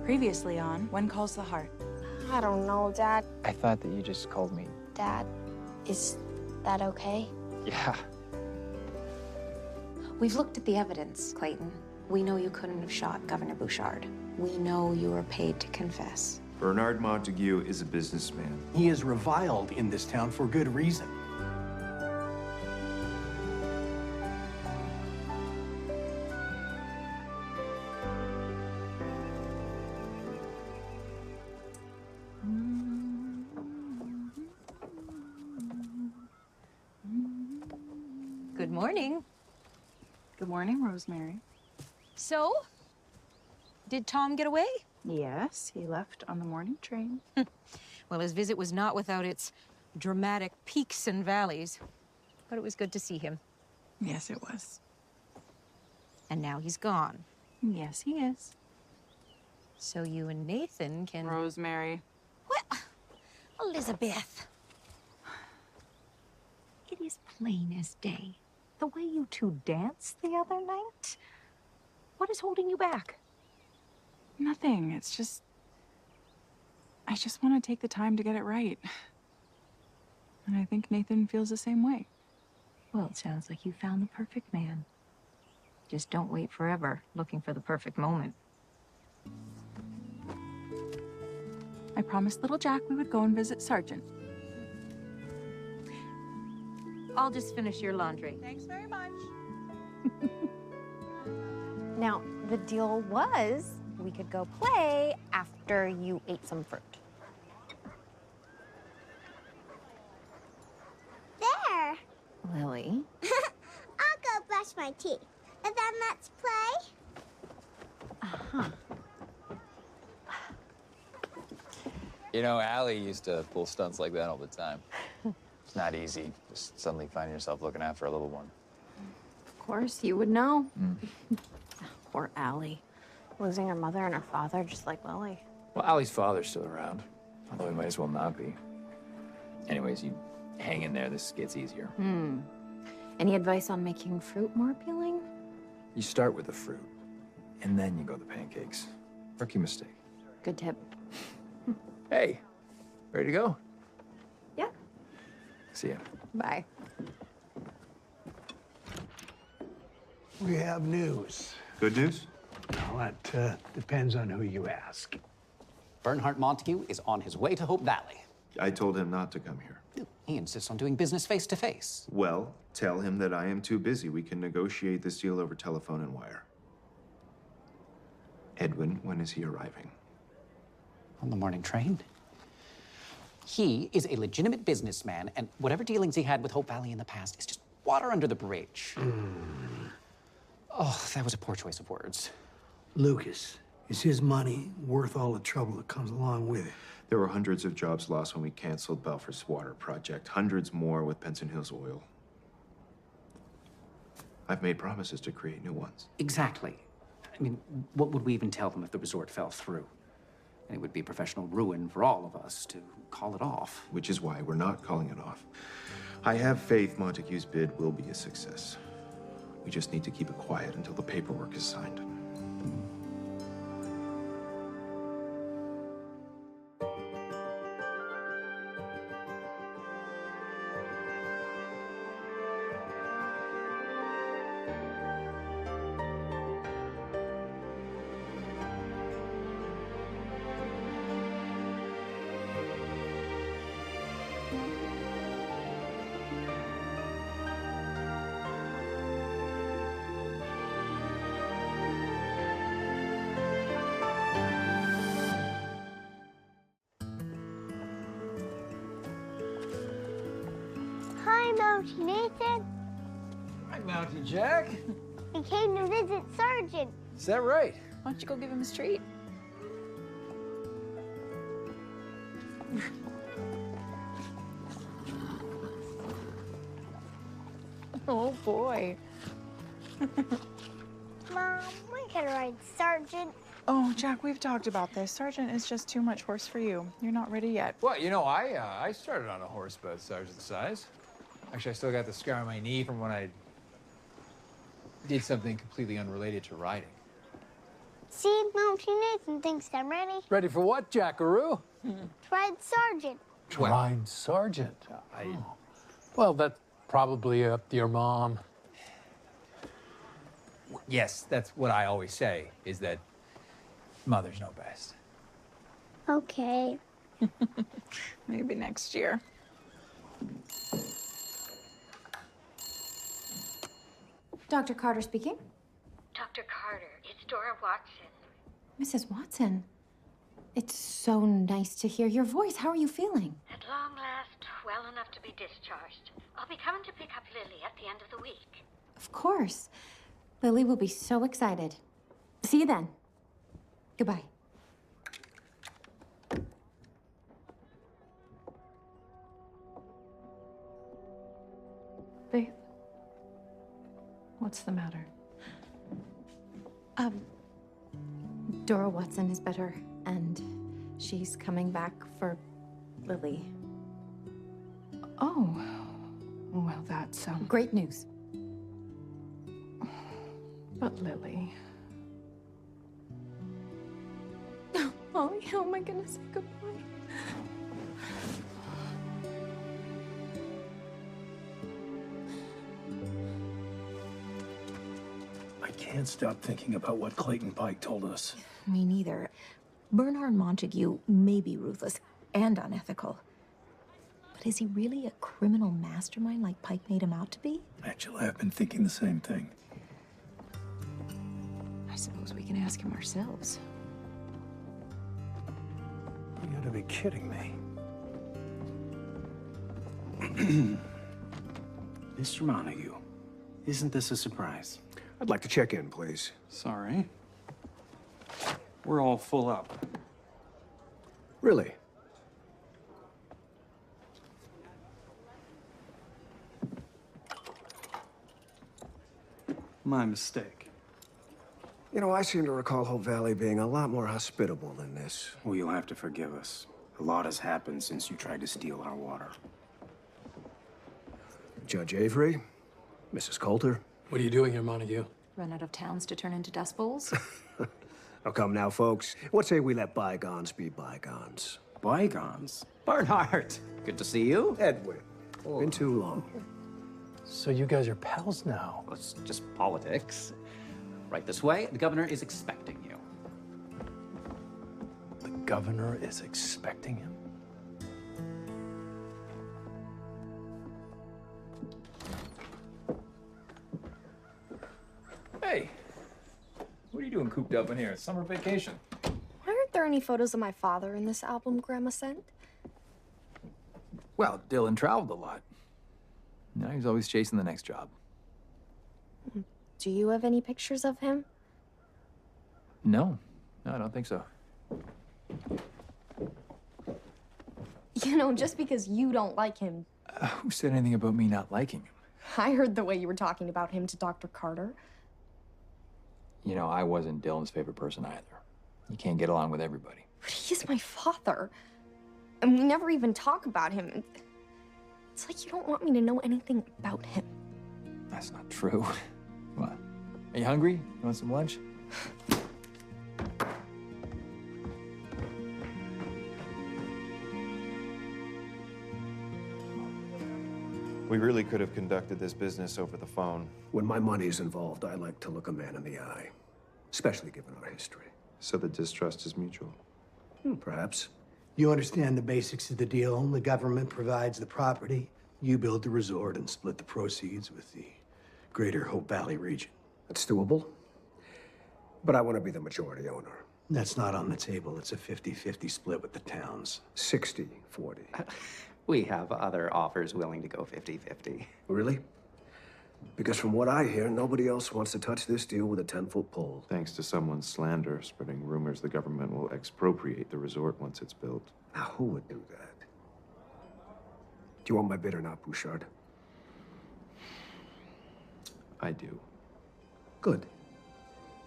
Previously on When Calls the Heart. I don't know, Dad. I thought that you just called me. Dad, is that okay? Yeah. We've looked at the evidence, Clayton. We know you couldn't have shot Governor Bouchard. We know you were paid to confess. Bernard Montague is a businessman. He is reviled in this town for good reason. Good morning. Good morning, Rosemary. So, did Tom get away? Yes, he left on the morning train. Well, his visit was not without its dramatic peaks and valleys, but it was good to see him. Yes, it was. And now he's gone. Yes, he is. So you and Nathan can... Rosemary. Well, Elizabeth. It is plain as day. The way you two danced the other night. What is holding you back? Nothing. It's just... I just want to take the time to get it right. And I think Nathan feels the same way. Well, it sounds like you found the perfect man. Just don't wait forever looking for the perfect moment. I promised little Jack we would go and visit Sergeant. I'll just finish your laundry. Thanks very much. Now, the deal was we could go play after you ate some fruit. There. Lily? I'll go brush my teeth. And then let's play. Uh-huh. You know, Allie used to pull stunts like that all the time. It's not easy, just suddenly finding yourself looking after a little one. Of course, you would know. Poor Allie. Losing her mother and her father just like Lily. Well, Allie's father's still around, although he might as well not be. Anyways, you hang in there, this gets easier. Any advice on making fruit more appealing? You start with the fruit, and then you go the pancakes. Rookie mistake. Good tip. Hey, ready to go? Yeah. See ya. Bye. We have news. Good news? Well, that depends on who you ask. Bernhardt Montague is on his way to Hope Valley. I told him not to come here. He insists on doing business face to face. Well, tell him that I am too busy. We can negotiate this deal over telephone and wire. Edwin, when is he arriving? On the morning train. He is a legitimate businessman, and whatever dealings he had with Hope Valley in the past is just water under the bridge. Oh, that was a poor choice of words. Lucas, is his money worth all the trouble that comes along with it? There were hundreds of jobs lost when we canceled Balfour's water project. Hundreds more with Benson Hills Oil. I've made promises to create new ones. Exactly. I mean, what would we even tell them if the resort fell through? And it would be professional ruin for all of us to call it off. Which is why we're not calling it off. I have faith Montague's bid will be a success. We just need to keep it quiet until the paperwork is signed. Hi, Mountie Nathan. Hi, Mountie Jack. We came to visit Sergeant. Is that right? Why don't you go give him his treat? Oh, boy. Mom, we can ride Sergeant. Oh, Jack, we've talked about this. Sergeant is just too much horse for you. You're not ready yet. Well, you know, I started on a horse about Sergeant's size. Actually, I still got the scar on my knee from when I did something completely unrelated to riding. See, Mountie Nathan thinks I'm ready. Ready for what, Jackaroo? Tried Sergeant. Tried Sergeant. Well, that's probably up to your mom. Yes, that's what I always say, is that mothers know best. Okay. Maybe next year. Dr. Carter speaking. Dr. Carter, it's Dora Watson. Mrs. Watson, it's so nice to hear your voice. How are you feeling? At long last, well enough to be discharged. I'll be coming to pick up Lily at the end of the week. Of course. Lily will be so excited. See you then. Goodbye. Faith? What's the matter? Dora Watson is better, and she's coming back for Lily. Oh. Well, that's, Great news. But Lily... Molly, how am I gonna say goodbye? I can't stop thinking about what Clayton Pike told us. Me neither. Bernard Montague may be ruthless and unethical. But is he really a criminal mastermind like Pike made him out to be? Actually, I've been thinking the same thing. I suppose we can ask him ourselves. You gotta be kidding me. Mr. Montague, isn't this a surprise? I'd like to check in, please. Sorry. We're all full up. Really? My mistake. You know, I seem to recall Hope Valley being a lot more hospitable than this. Well, you'll have to forgive us. A lot has happened since you tried to steal our water. Judge Avery, Mrs. Coulter. What are you doing here, Montague? Run out of towns to turn into Dust Bowls? Now come now, folks. What say we let bygones be bygones? Bygones? Bernhardt, good to see you. Edwin, been too long. So you guys are pals now? Well, it's just politics. Right this way, the governor is expecting you. The governor is expecting him? Hey, what are you doing cooped up in here? It's summer vacation. Why aren't there any photos of my father in this album Grandma sent? Well, Dylan traveled a lot. Now he's always chasing the next job. Do you have any pictures of him? No, I don't think so. You know, just because you don't like him. Who said anything about me not liking him? I heard the way you were talking about him to Dr. Carter. You know, I wasn't Dylan's favorite person either. You can't get along with everybody. But he is my father. And we never even talk about him. It's like you don't want me to know anything about him. That's not true. What? Are you hungry? You want some lunch? We really could have conducted this business over the phone. When my money's involved, I like to look a man in the eye, especially given our history. So the distrust is mutual. Perhaps. You understand the basics of the deal. The government provides the property. You build the resort and split the proceeds with the greater Hope Valley region. That's doable. But I want to be the majority owner. That's not on the table. It's a 50-50 split with the towns. 60-40. We have other offers willing to go 50-50. Really? Because from what I hear, nobody else wants to touch this deal with a 10-foot pole. Thanks to someone's slander, spreading rumors the government will expropriate the resort once it's built. Now, who would do that? Do you want my bid or not, Bouchard? I do. Good.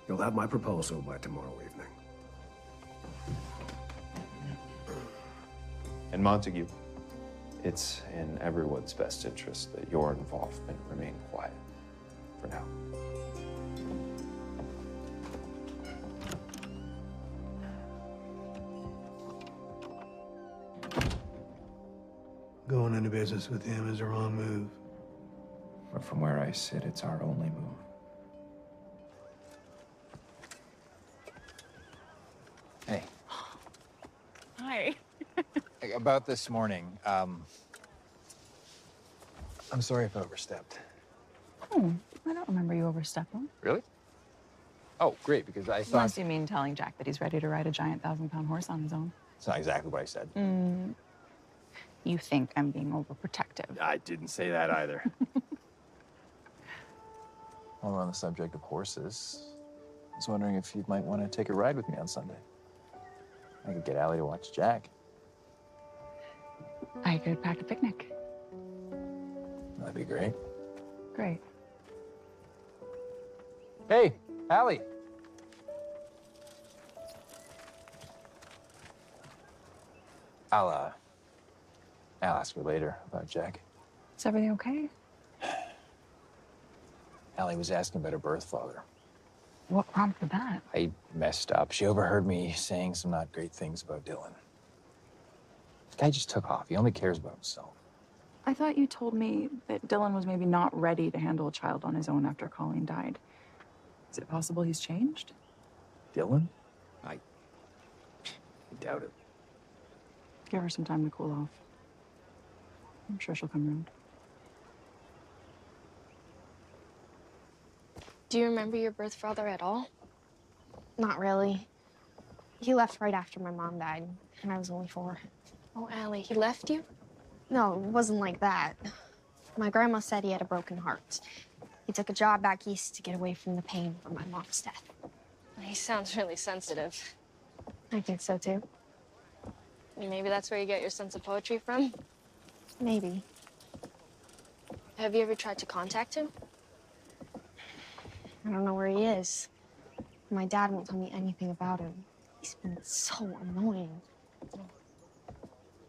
You'll have my proposal by tomorrow evening. And Montague, it's in everyone's best interest that your involvement remain quiet for now. Going into business with him is a wrong move. But from where I sit, it's our only move. Hey, Hi. about this morning, I'm sorry if I overstepped. Oh, I don't remember you overstepping. Really? Oh, great, because I thought... Unless you mean telling Jack that he's ready to ride a giant 1,000-pound horse on his own. It's not exactly what I said. You think I'm being overprotective. I didn't say that either. While we're on the subject of horses, I was wondering if you might want to take a ride with me on Sunday. I could get Allie to watch Jack. I could pack a picnic. That'd be great. Great. Hey, Allie. I'll ask her later about Jack. Is everything okay? Allie was asking about her birth father. What prompted that? I messed up. She overheard me saying some not great things about Dylan. The guy just took off. He only cares about himself. I thought you told me that Dylan was maybe not ready to handle a child on his own after Colleen died. Is it possible he's changed? Dylan? I doubt it. Give her some time to cool off. I'm sure she'll come around. Do you remember your birth father at all? Not really. He left right after my mom died, and I was only 4. Oh, Allie, he left you? No, it wasn't like that. My grandma said he had a broken heart. He took a job back east to get away from the pain from my mom's death. He sounds really sensitive. I think so, too. Maybe that's where you get your sense of poetry from? Maybe. Have you ever tried to contact him? I don't know where he is. My dad won't tell me anything about him. He's been so annoying.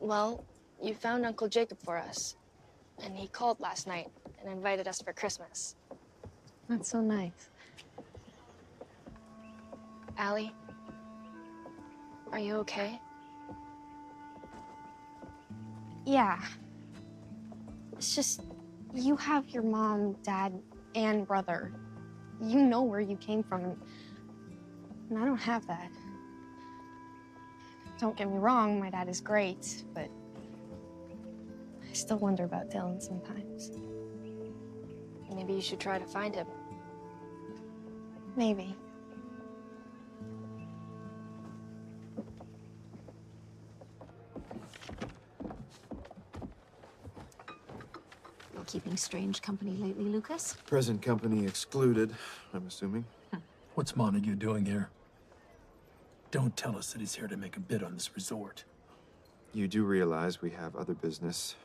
Well, you found Uncle Jacob for us. And he called last night and invited us for Christmas. That's so nice. Allie, are you okay? Yeah. It's just, you have your mom, dad, and brother. You know where you came from, and I don't have that. Don't get me wrong, my dad is great, but I still wonder about Dylan sometimes. Maybe you should try to find him. Maybe. You're keeping strange company lately, Lucas? Present company excluded, I'm assuming. What's Montague doing here? Don't tell us that he's here to make a bid on this resort. You do realize we have other business,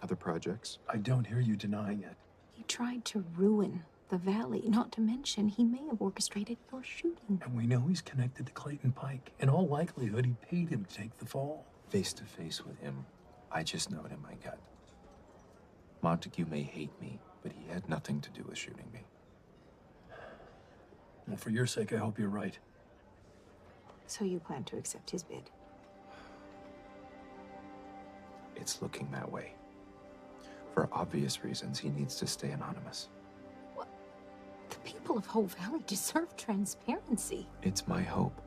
other projects? I don't hear you denying it. He tried to ruin the valley, not to mention he may have orchestrated your shooting. And we know he's connected to Clayton Pike. In all likelihood, he paid him to take the fall. Face to face with him, I just know it in my gut. Montague may hate me, but he had nothing to do with shooting me. Well, for your sake, I hope you're right. So you plan to accept his bid? It's looking that way. For obvious reasons, he needs to stay anonymous. What? The people of Hope Valley deserve transparency. It's my hope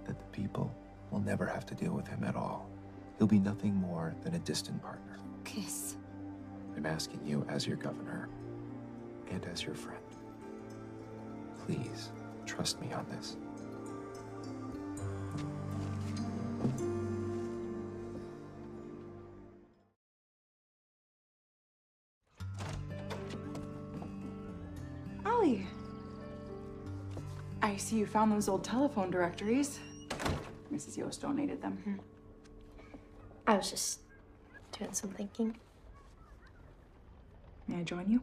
that the people will never have to deal with him at all. He'll be nothing more than a distant partner. Lucas. I'm asking you as your governor and as your friend. Please, trust me on this. Allie. I see you found those old telephone directories. Mrs. Yost donated them. I was just doing some thinking. May I join you?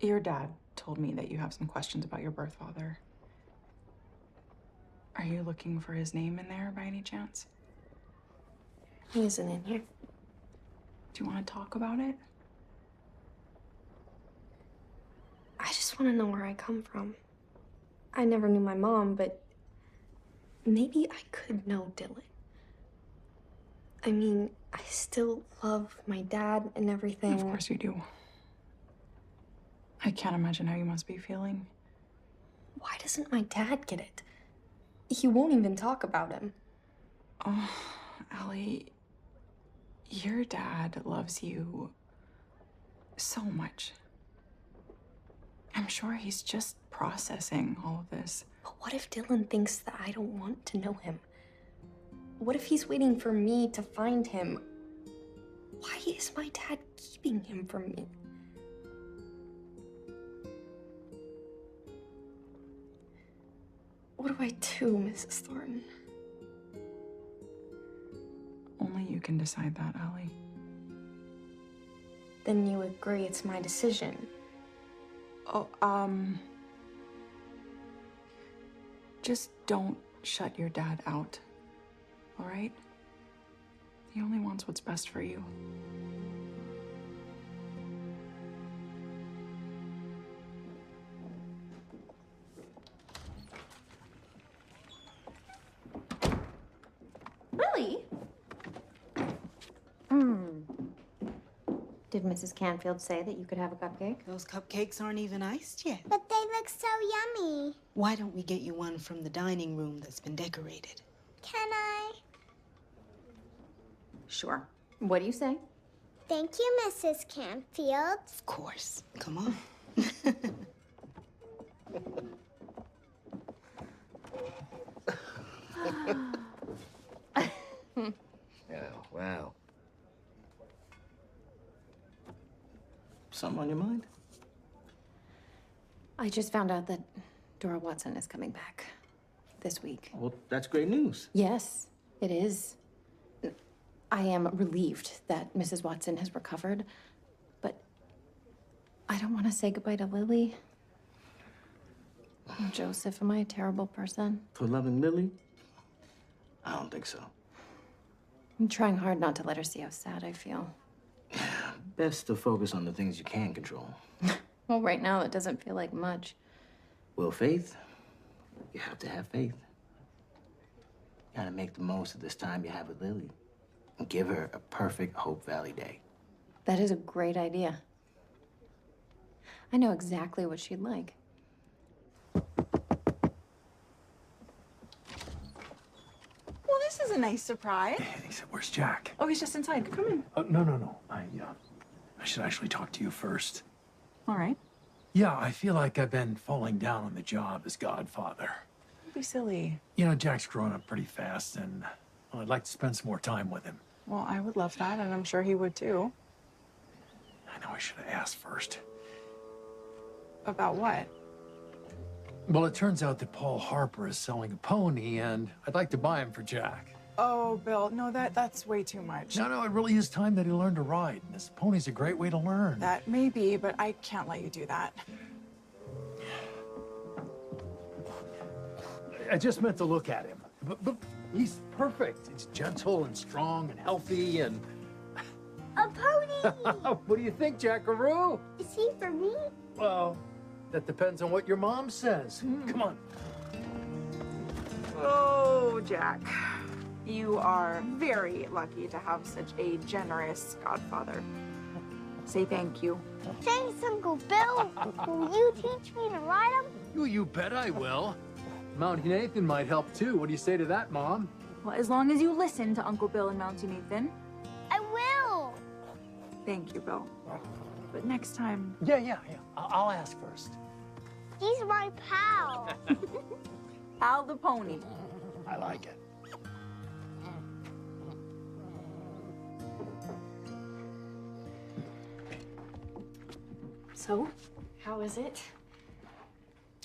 Your dad told me that you have some questions about your birth father. Are you looking for his name in there by any chance? He isn't in here. Do you want to talk about it? I just want to know where I come from. I never knew my mom, but maybe I could know Dylan. I mean, I still love my dad and everything. Of course you do. I can't imagine how you must be feeling. Why doesn't my dad get it? He won't even talk about him. Oh, Allie, your dad loves you so much. I'm sure he's just processing all of this. But what if Dylan thinks that I don't want to know him? What if he's waiting for me to find him? Why is my dad keeping him from me? What do I do, Mrs. Thornton? Only you can decide that, Allie. Then you agree it's my decision. Oh, just don't shut your dad out, all right? He only wants what's best for you. Lily? Did Mrs. Canfield say that you could have a cupcake? Those cupcakes aren't even iced yet. But they look so yummy. Why don't we get you one from the dining room that's been decorated? Can I? Sure. What do you say? Thank you, Mrs. Canfield. Of course. Come on. Oh, wow. Something on your mind? I just found out that Dora Watson is coming back this week. Well, that's great news. Yes, it is. I am relieved that Mrs. Watson has recovered, but I don't want to say goodbye to Lily. Oh, Joseph, am I a terrible person? For loving Lily? I don't think so. I'm trying hard not to let her see how sad I feel. Best to focus on the things you can control. Well, right now, it doesn't feel like much. Well, faith, you have to have faith. You gotta make the most of this time you have with Lily and give her a perfect Hope Valley day. That is a great idea. I know exactly what she'd like. Well, this is a nice surprise. And he said, "Where's Jack?" Oh, he's just inside. Come in. No. I should actually talk to you first. All right. Yeah, I feel like I've been falling down on the job as godfather. Don't be silly. You know, Jack's growing up pretty fast, and well, I'd like to spend some more time with him. Well, I would love that, and I'm sure he would too. I know I should have asked first. About what? Well, it turns out that Paul Harper is selling a pony, and I'd like to buy him for Jack. Oh, Bill, no, that's way too much. No, it really is time that he learned to ride. And this pony's a great way to learn. That may be, but I can't let you do that. I just meant to look at him. But he's perfect. He's gentle and strong and healthy and... A pony! What do you think, Jackaroo? Is he for me? Well, that depends on what your mom says. Come on. Oh, Jack. You are very lucky to have such a generous godfather. Say thank you. Thanks, Uncle Bill. Will you teach me to ride him? You bet I will. Mountie Nathan might help too. What do you say to that, Mom? Well, as long as you listen to Uncle Bill and Mountie Nathan. I will. Thank you, Bill. But next time... Yeah. I'll ask first. He's my pal. Al the pony. I like it. So, how is it?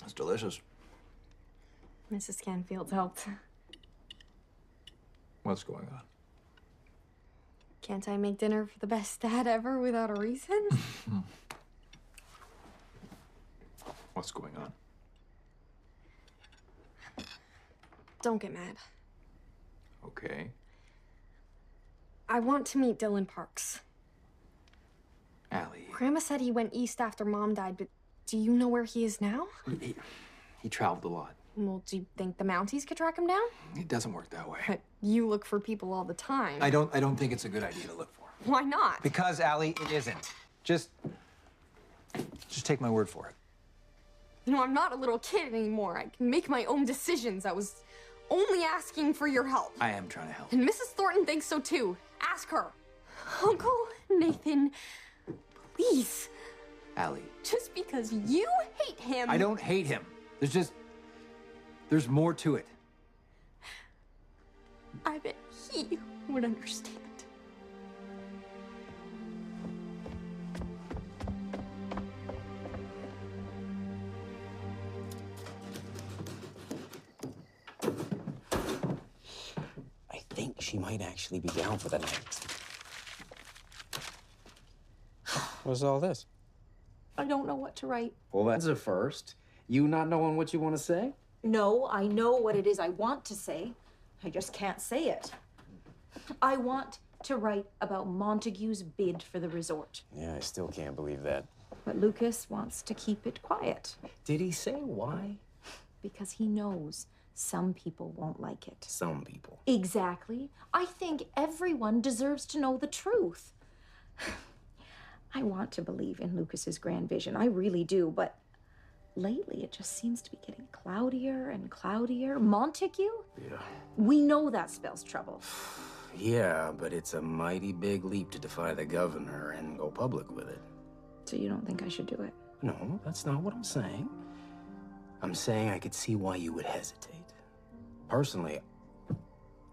It's delicious. Mrs. Canfield helped. What's going on? Can't I make dinner for the best dad ever without a reason? What's going on? Don't get mad. Okay. I want to meet Dylan Parks. Allie. Grandma said he went east after Mom died, but do you know where he is now? He traveled a lot. Well, do you think the Mounties could track him down? It doesn't work that way. But you look for people all the time. I don't think it's a good idea to look for him. Why not? Because, Allie, it isn't. Just take my word for it. You know, I'm not a little kid anymore. I can make my own decisions. I was only asking for your help. I am trying to help. And Mrs. Thornton thinks so too. Ask her. Uncle Nathan, please. Allie. Just because you hate him. I don't hate him. There's more to it. I bet he would understand. I think she might actually be down for the night. What's all this? I don't know what to write. Well, that's a first. You not knowing what you want to say? No, I know what it is I want to say. I just can't say it. I want to write about Montague's bid for the resort. Yeah, I still can't believe that. But Lucas wants to keep it quiet. Did he say why? Because he knows some people won't like it. Some people. Exactly. I think everyone deserves to know the truth. I want to believe in Lucas's grand vision. I really do, but lately it just seems to be getting cloudier and cloudier. Montague? Yeah. We know that spells trouble. Yeah, but it's a mighty big leap to defy the governor and go public with it. So you don't think I should do it? No, that's not what I'm saying. I'm saying I could see why you would hesitate. Personally,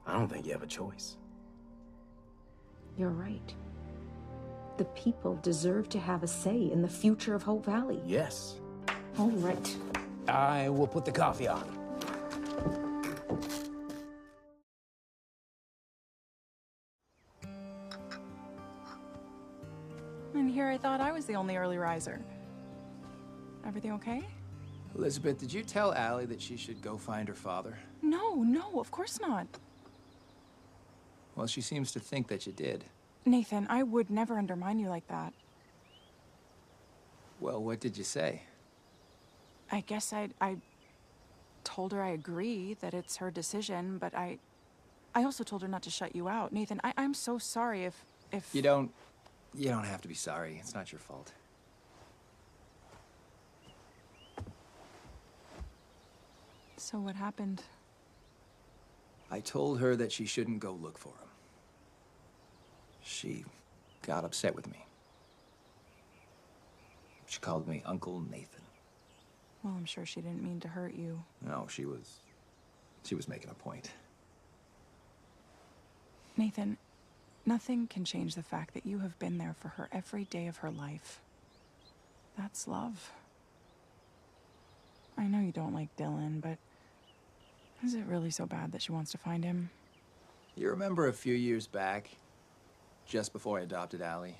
I don't think you have a choice. You're right. The people deserve to have a say in the future of Hope Valley. Yes. All right. I will put the coffee on. And here I thought I was the only early riser. Everything okay? Elizabeth, did you tell Allie that she should go find her father? No, of course not. Well, she seems to think that you did. Nathan, I would never undermine you like that. Well, what did you say? I guess I told her I agree that it's her decision, but I also told her not to shut you out. Nathan, I'm so sorry if... You don't have to be sorry. It's not your fault. So what happened? I told her that she shouldn't go look for him. She got upset with me. She called me Uncle Nathan. Well, I'm sure she didn't mean to hurt you. No, she was making a point. Nathan, nothing can change the fact that you have been there for her every day of her life. That's love. I know you don't like Dylan, but is it really so bad that she wants to find him? You remember a few years back, just before I adopted Allie,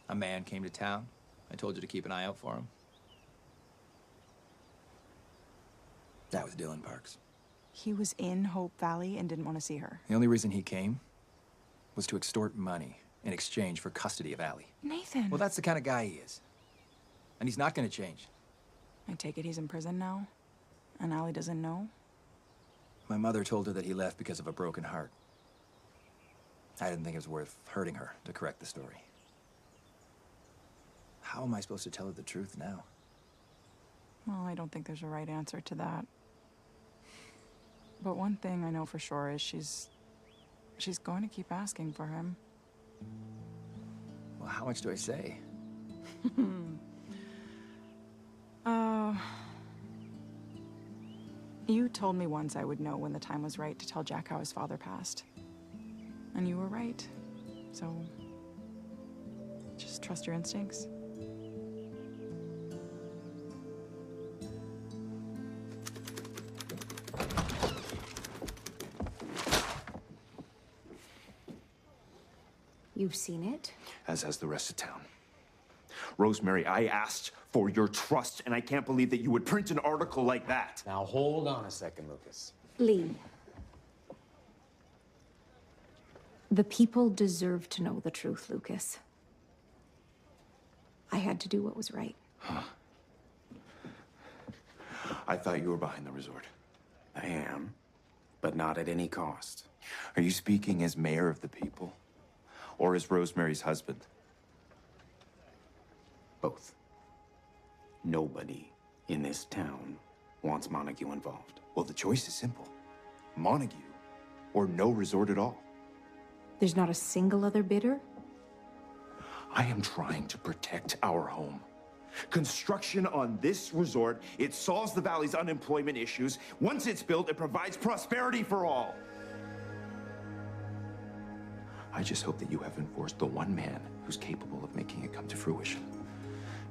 a man came to town? I told you to keep an eye out for him. That was Dylan Parks. He was in Hope Valley and didn't want to see her. The only reason he came was to extort money in exchange for custody of Allie. Nathan! Well, that's the kind of guy he is. And he's not going to change. I take it he's in prison now? And Allie doesn't know? My mother told her that he left because of a broken heart. I didn't think it was worth hurting her to correct the story. How am I supposed to tell her the truth now? Well, I don't think there's a right answer to that. But one thing I know for sure is she's going to keep asking for him. Well, how much do I say? You told me once I would know when the time was right to tell Jack how his father passed. And you were right. So, just trust your instincts. You've seen it? As has the rest of town. Rosemary, I asked for your trust, and I can't believe that you would print an article like that. Now, hold on a second, Lucas. Lee. The people deserve to know the truth, Lucas. I had to do what was right. I thought you were behind the resort. I am, but not at any cost. Are you speaking as mayor of the people? Or as Rosemary's husband? Both. Nobody in this town wants Montague involved. Well, the choice is simple. Montague, or no resort at all. There's not a single other bidder? I am trying to protect our home. Construction on this resort, it solves the valley's unemployment issues. Once it's built, it provides prosperity for all. I just hope that you haven't forced the one man who's capable of making it come to fruition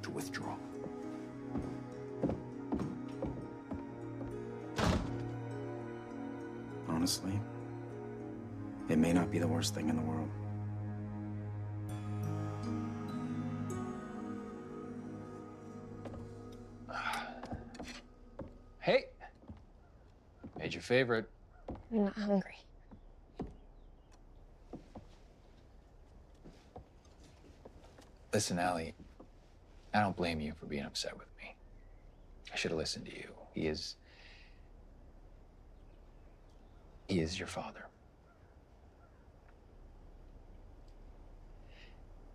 to withdraw. Honestly, it may not be the worst thing in the world. Hey, made your favorite. I'm not hungry. Listen, Allie, I don't blame you for being upset with me. I should have listened to you. He is your father.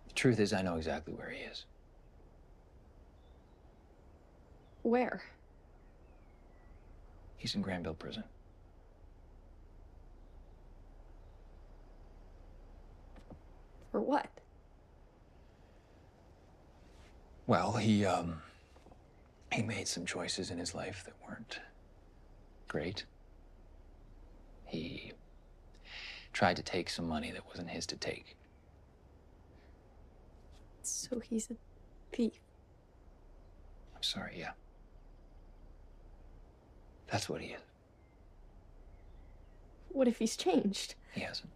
The truth is, I know exactly where he is. Where? He's in Granville Prison. For what? Well, he made some choices in his life that weren't great. He tried to take some money that wasn't his to take. So he's a thief. I'm sorry, yeah. That's what he is. What if he's changed? He hasn't.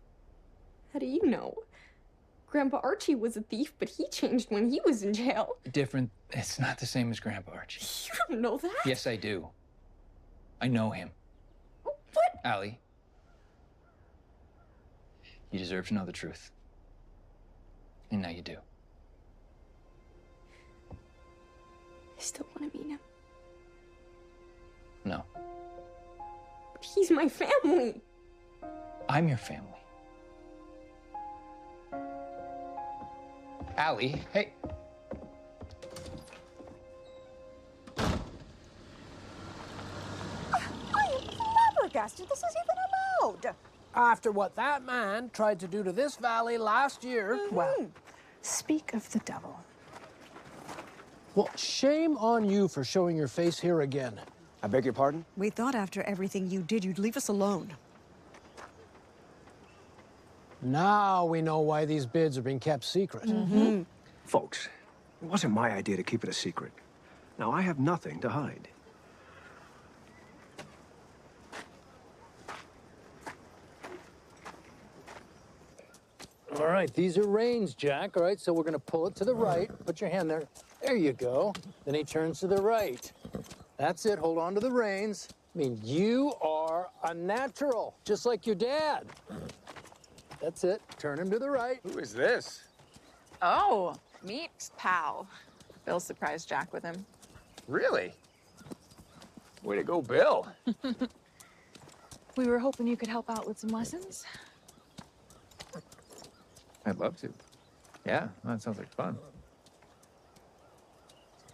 How do you know? Grandpa Archie was a thief, but he changed when he was in jail. Different. It's not the same as Grandpa Archie. You don't know that? Yes, I do. I know him. What? Allie, you deserve to know the truth. And now you do. I still want to meet him. No. But he's my family. I'm your family. Allie, hey. I am flabbergasted. This is even allowed. After what that man tried to do to this valley last year. Well, speak of the devil. Well, shame on you for showing your face here again. I beg your pardon? We thought after everything you did, you'd leave us alone. Now we know why these bids are being kept secret. Folks, it wasn't my idea to keep it a secret. Now, I have nothing to hide. All right, these are reins, Jack. All right, so we're gonna pull it to the right. Put your hand there. There you go. Then he turns to the right. That's it, hold on to the reins. I mean, you are a natural, just like your dad. That's it, turn him to the right. Who is this? Oh, meet pal. Bill surprised Jack with him. Really? Way to go, Bill. We were hoping you could help out with some lessons. I'd love to. Yeah, that sounds like fun.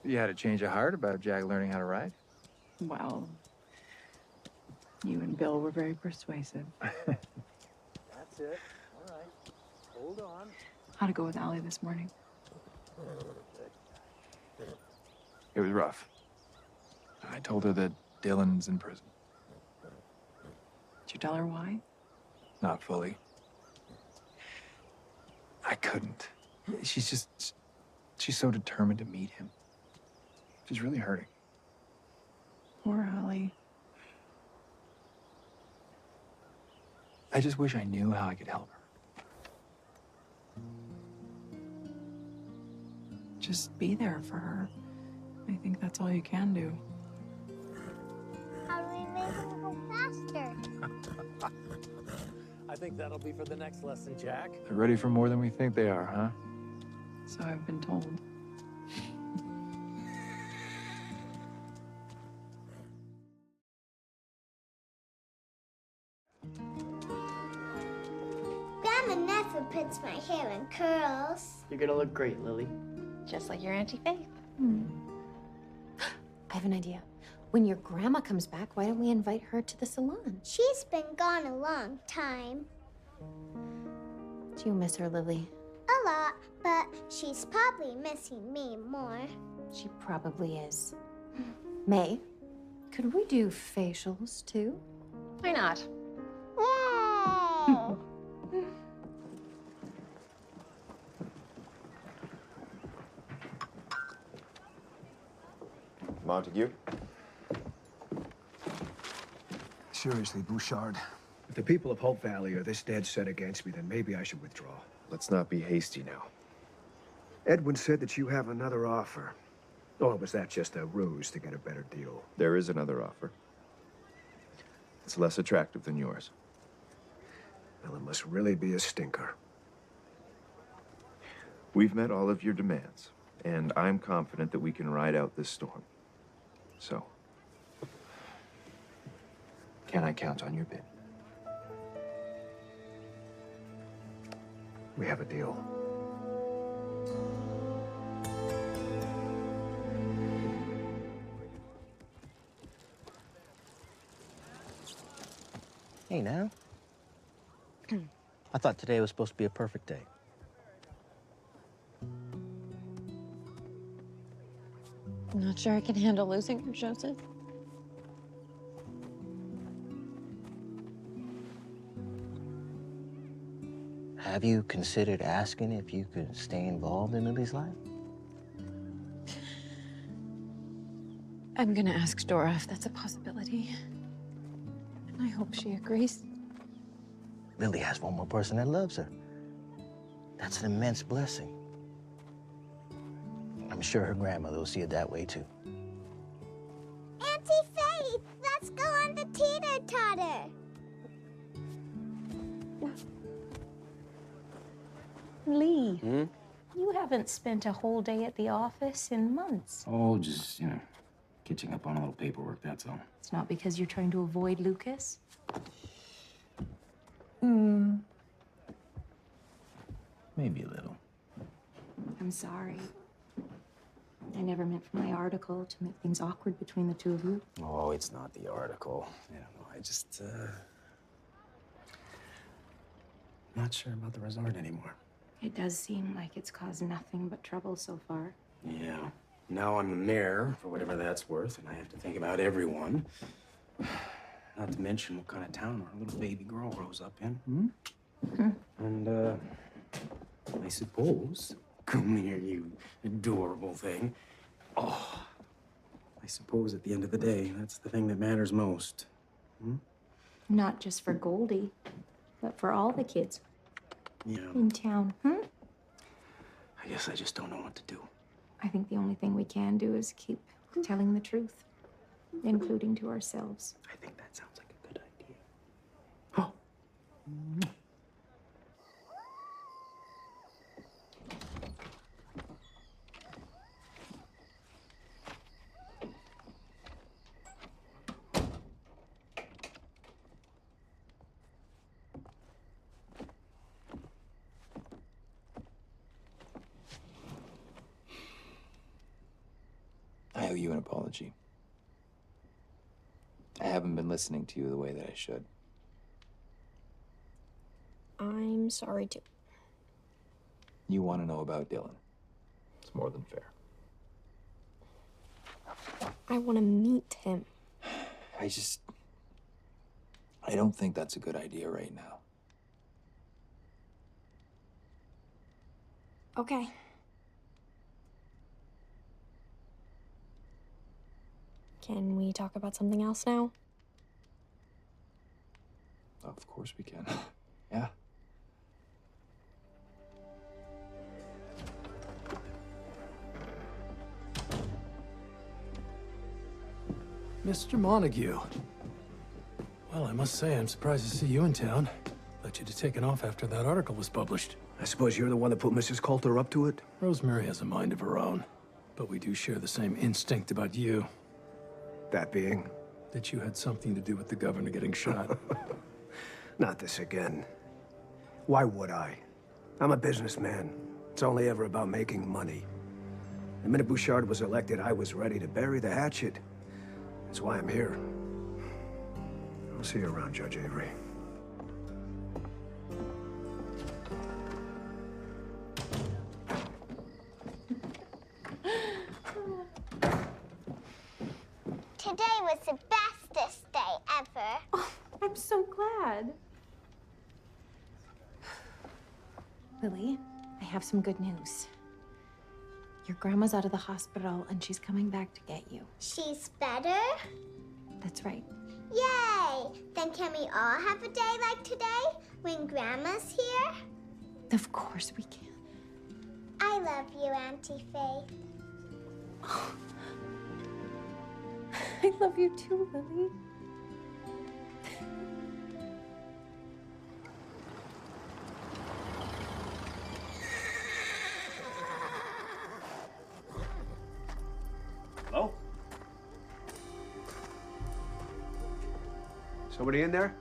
You had a change of heart about Jack learning how to ride? Well, you and Bill were very persuasive. That's it, all right, hold on. How'd it go with Allie this morning? It was rough. I told her that Dylan's in prison. Did you tell her why? Not fully. I couldn't. She's so determined to meet him. She's really hurting. Poor Allie. I just wish I knew how I could help her. Just be there for her. I think that's all you can do. How do we make him go faster? I think that'll be for the next lesson, Jack. They're ready for more than we think they are, huh? So I've been told. puts my hair in curls. You're gonna look great, Lily. Just like your Auntie Faith. I have an idea. When your grandma comes back, why don't we invite her to the salon? She's been gone a long time. Do you miss her, Lily? A lot, but she's probably missing me more. She probably is. May, could we do facials too? Why not? Whoa! Montague? Seriously, Bouchard. If the people of Hope Valley are this dead set against me, then maybe I should withdraw. Let's not be hasty now. Edwin said that you have another offer. Or was that just a ruse to get a better deal? There is another offer. It's less attractive than yours. Well, it must really be a stinker. We've met all of your demands, and I'm confident that we can ride out this storm. So, can I count on your bid? We have a deal. Hey, now. I thought today was supposed to be a perfect day. I'm not sure I can handle losing her, Joseph. Have you considered asking if you could stay involved in Lily's life? I'm gonna ask Dora if that's a possibility. And I hope she agrees. Lily has one more person that loves her. That's an immense blessing. I'm sure her grandmother will see it that way, too. Auntie Faith, let's go on the teeter-totter. Lee, you haven't spent a whole day at the office in months. Oh, just, catching up on a little paperwork, that's all. It's not because you're trying to avoid Lucas. Maybe a little. I'm sorry. I never meant for my article to make things awkward between the two of you. Oh, it's not the article. I just, not sure about the resort anymore. It does seem like it's caused nothing but trouble so far. Yeah. Now I'm the mayor, for whatever that's worth, and I have to think about everyone. Not to mention what kind of town our little baby girl grows up in. And, I suppose, come here, you adorable thing. Oh, I suppose at the end of the day, that's the thing that matters most. Not just for Goldie, but for all the kids Yeah. in town. I guess I just don't know what to do. I think the only thing we can do is keep telling the truth, including to ourselves. I think that sounds like a good idea. Oh. I owe you an apology. I haven't been listening to you the way that I should. I'm sorry too. You want to know about Dylan. It's more than fair. I want to meet him. I don't think that's a good idea right now. Okay. Can we talk about something else now? Of course we can. Yeah. Mr. Montague. Well, I must say, I'm surprised to see you in town. Thought you'd have taken off after that article was published. I suppose you're the one that put Mrs. Coulter up to it? Rosemary has a mind of her own, but we do share the same instinct about you. That being? That you had something to do with the governor getting shot. Not this again. Why would I? I'm a businessman. It's only ever about making money. The minute Bouchard was elected, I was ready to bury the hatchet. That's why I'm here. I'll see you around, Judge Avery. Today was the bestest day ever. Oh, I'm so glad. Lily, I have some good news. Your grandma's out of the hospital and she's coming back to get you. She's better? That's right. Yay! Then can we all have a day like today when Grandma's here? Of course we can. I love you, Auntie Faye. I love you too, Lily. Hello? Somebody in there?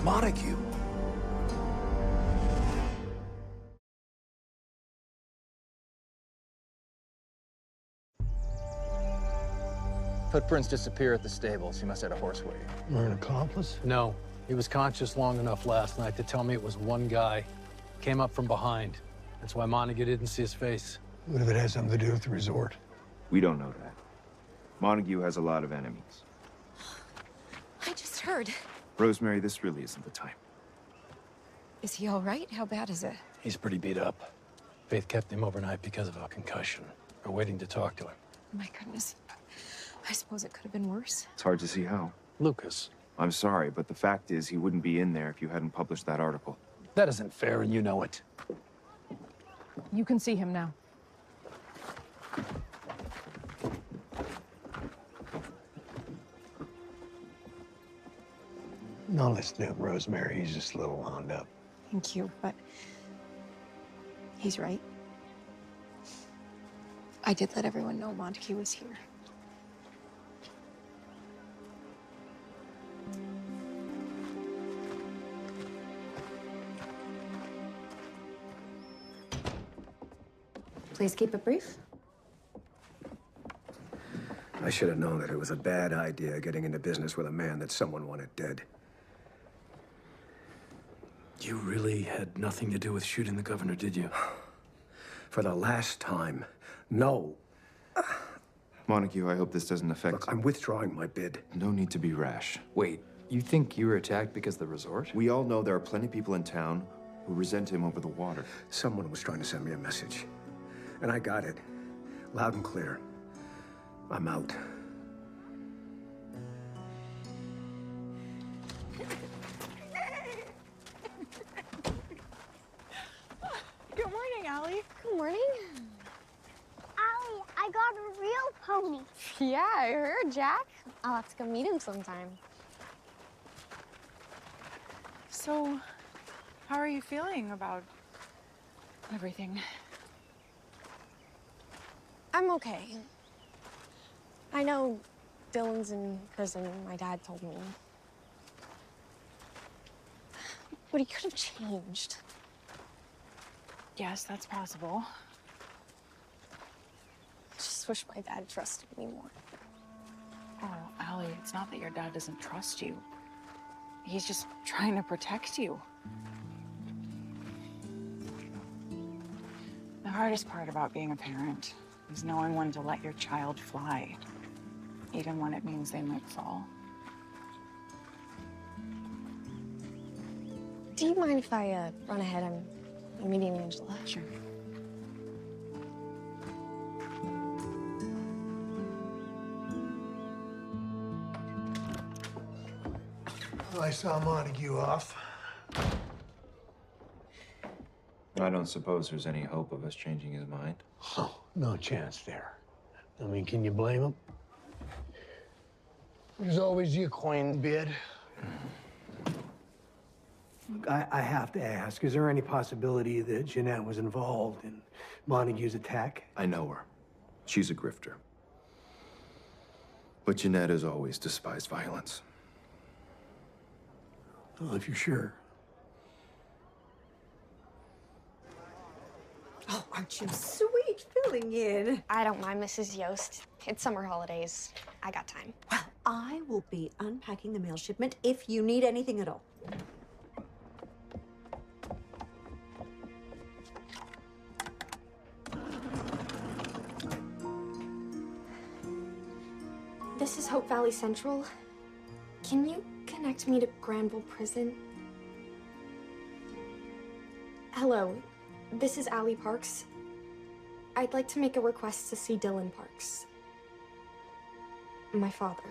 Montague. Footprints disappear at the stables. He must have had a horse waiting. Or an accomplice? No. He was conscious long enough last night to tell me it was one guy. Came up from behind. That's why Montague didn't see his face. What if it has something to do with the resort? We don't know that. Montague has a lot of enemies. I just heard. Rosemary, this really isn't the time. Is he all right? How bad is it? He's pretty beat up. Faith kept him overnight because of a concussion. We're waiting to talk to him. My goodness. I suppose it could have been worse. It's hard to see how. Lucas. I'm sorry, but the fact is he wouldn't be in there if you hadn't published that article. That isn't fair, and you know it. You can see him now. No, listen to him, Rosemary. He's just a little wound up. Thank you, but he's right. I did let everyone know Montague was here. Please keep it brief. I should have known that it was a bad idea getting into business with a man that someone wanted dead. You really had nothing to do with shooting the governor, did you? For the last time, no. Montague, I hope this doesn't affect... Look, I'm withdrawing my bid. No need to be rash. Wait, you think you were attacked because of the resort? We all know there are plenty of people in town who resent him over the water. Someone was trying to send me a message. And I got it. Loud and clear. I'm out. Good morning, Allie. Good morning. Allie, I got a real pony. Yeah, I heard, Jack. I'll have to come meet him sometime. So, how are you feeling about everything? I'm okay. I know Dylan's in prison, my dad told me. But he could have changed. Yes, that's possible. I just wish my dad trusted me more. Oh, Allie, it's not that your dad doesn't trust you. He's just trying to protect you. The hardest part about being a parent is knowing when to let your child fly, even when it means they might fall. Do you mind if I run ahead? I'm meeting Angela. Sure. Well, I saw Montague off. I don't suppose there's any hope of us changing his mind. Oh, no chance there. I mean, can you blame him? There's always the coin bid. Look, I have to ask, is there any possibility that Jeanette was involved in Montague's attack? I know her. She's a grifter. But Jeanette has always despised violence. Well, if you're sure. Oh, aren't you sweet filling in? I don't mind, Mrs. Yost. It's summer holidays. I got time. Well, I will be unpacking the mail shipment if you need anything at all. This is Hope Valley Central. Can you connect me to Granville Prison? Hello, this is Allie Parks. I'd like to make a request to see Dylan Parks. My father.